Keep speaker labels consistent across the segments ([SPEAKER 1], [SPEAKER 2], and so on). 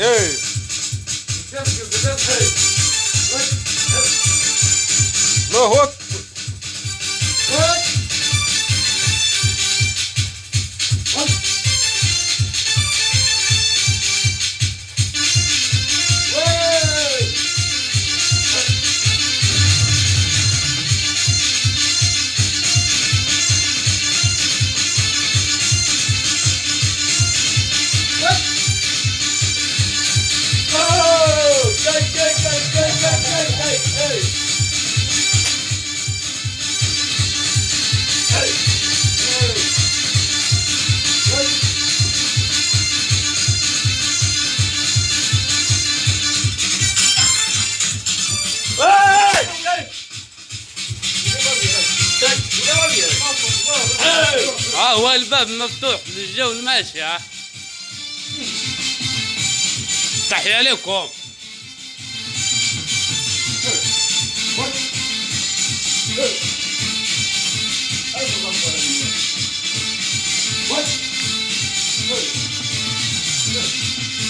[SPEAKER 1] ايه الله اكبر.
[SPEAKER 2] هو الباب مفتوح للجو الماشي. تحية لكم.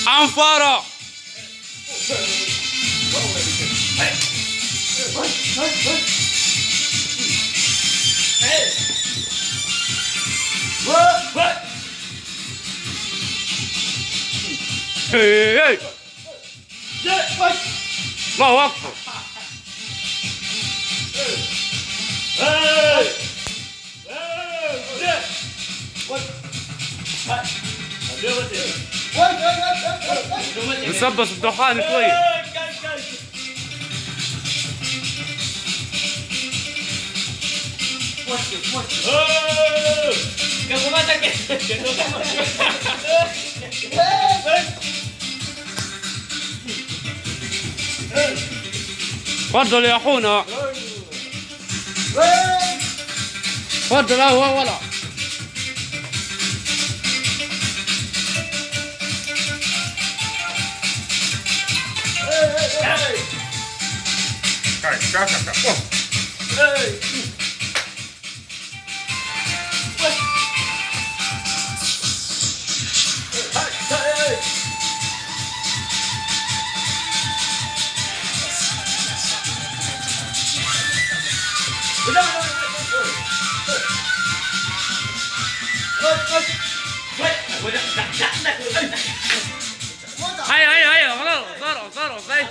[SPEAKER 2] عنفرة الله أكبر. نثبت الدخان شوي. تفضل يا اخونا. تفضل هو ولا هيا خلاص صاروا زي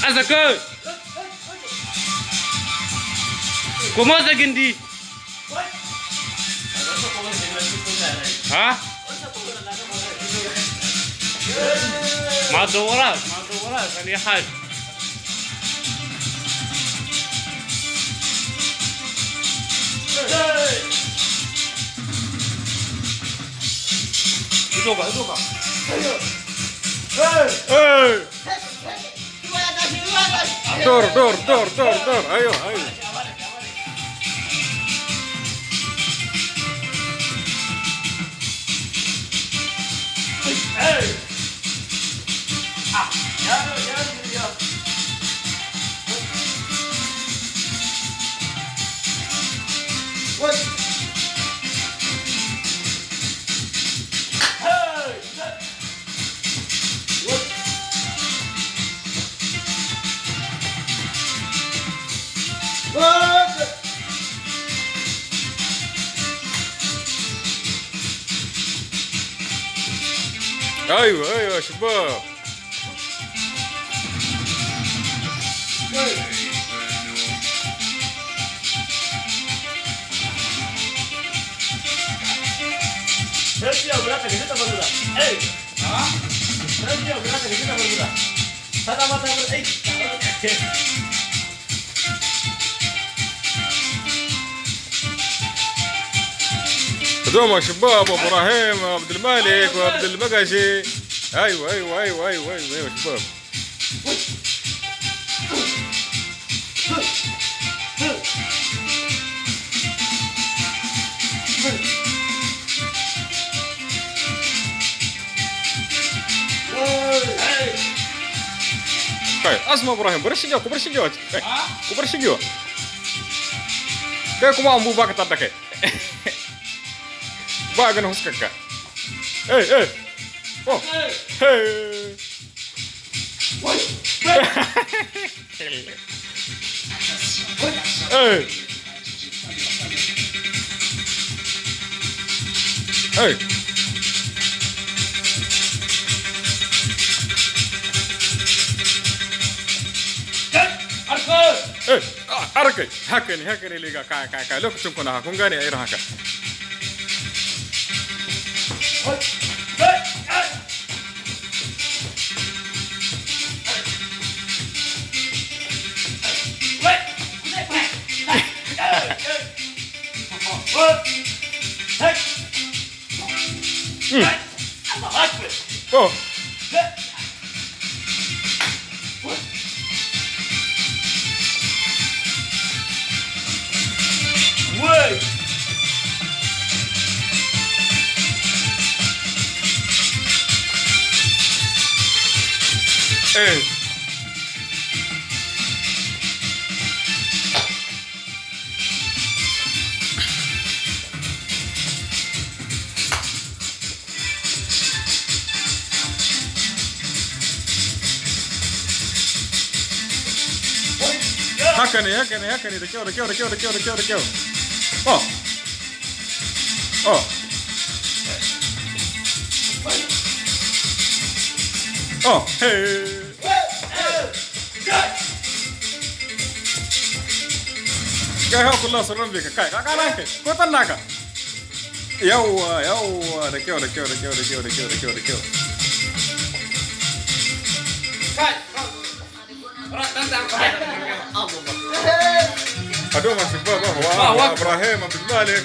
[SPEAKER 2] Azakay. ¿Cómo hace Gandhi? ¿Ah? ما دورات أنا حاج. دوبا دور ايوه ايوه يا شباب.
[SPEAKER 1] دوما شباب ابراهيم وعبد الملك وعبد المقشي. ايوه ايوه ايوه ايوه ايوه ايوه شباب. طيب اسمع ابراهيم برشجوا كبرشجوا كبرشجوا كيف كم أمبو باك تدك باك نهسكك إيه أوه إيه إيه إيه Arke, hakani liga ka lokacin kuna ha kun gane irin haka. Oh.
[SPEAKER 3] Wait!
[SPEAKER 1] Hey! Hakani, da kyau. Oh. Oh. Oh, hey. Kai hau kula sauran bai ka kai, ka kana kai, ko tan naka. Yawwa, da kyau.
[SPEAKER 2] Kai.
[SPEAKER 1] Aduh masih bawa Ibrahim Abdul Malik,